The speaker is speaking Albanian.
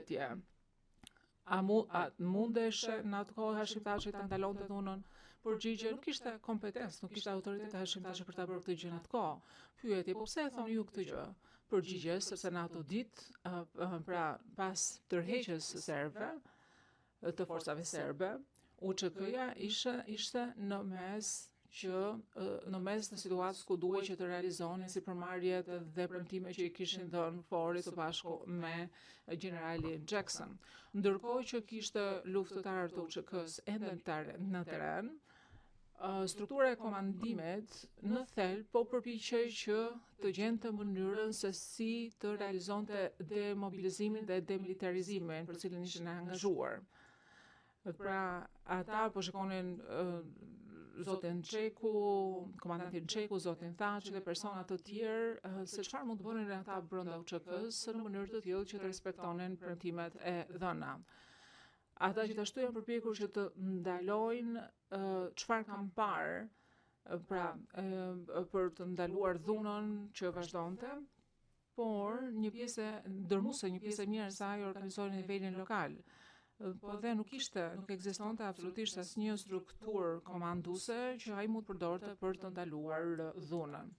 pyetje. A mundeshe në atë kohë hashimtashi ta ndalonte dhunën? Përgjigje, nuk ishte kompetencë, nuk ishte autoritet e hashimtashi për ta bërë këtë gjë në atë kohë. Pyetje, po pse e thoni ju këtë gjë? Përgjigje, sepse në ato ditë, pra pas tërheqjes së serbëve, të forcave serbe, UÇK-ja ishte në mes në situatës ku duhej që të realizonin sipërmarrjet dhe premtime që i kishin dhënë Forit Së Bashku me generalin Jackson. Ndërkohë që kishte luftëtarë të UÇK-s ende në teren, struktura e komandimit në thelb po përpiqej që të gjente mënyrën se si të realizonte demobilizimin dhe demilitarizimin për cilën ishin angazhuar. Pra, ata po shikonin zotin Çeku, komandantin Çeku, zotin Thaçi dhe persona të tjerë se çfarë mund të bënin ata brenda UÇK-s në mënyrë të tillë që të respektonin premtimet e dhëna. Ata gjithashtu janë përpjekur që të ndalojnë çfarë kanë parë, pra për të ndaluar dhunën që vazhdonte, por një pjesë e mirë e saj organizohej në nivelin lokal. Po dhe nuk ekzistonte absolutisht asnjë strukturë komanduese që ai mund të përdorte për të ndaluar dhunën.